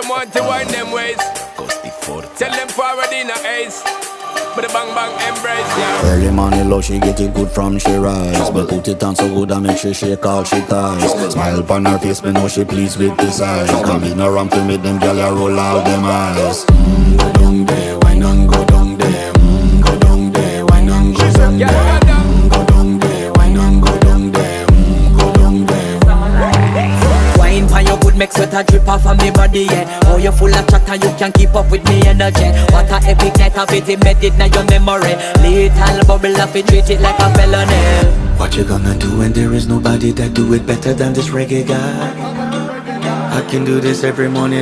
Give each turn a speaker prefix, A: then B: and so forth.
A: them want to wind them ways. Tell them forward in a ace. But the bang bang embrace, yeah.
B: Early morning love, she get it good from she rise. But put it on so good and make she shake all she ties. Smile upon her face, me know she pleased with this eyes. Come in around to make them gyal a roll out them eyes. Go down there, why not go down there? Go down there, why not go down there? Go down there, why not go down there? Go down there.
C: Wine pan your good make sweat a drip off of me body, yeah. Oh, you full of chatter, you can't keep up with me energy. What a epic night of it, embedded now your memory. Little bubble of it, treat it like a felony.
B: What you gonna do when there is nobody that do it better than this reggae guy? I can do this every morning.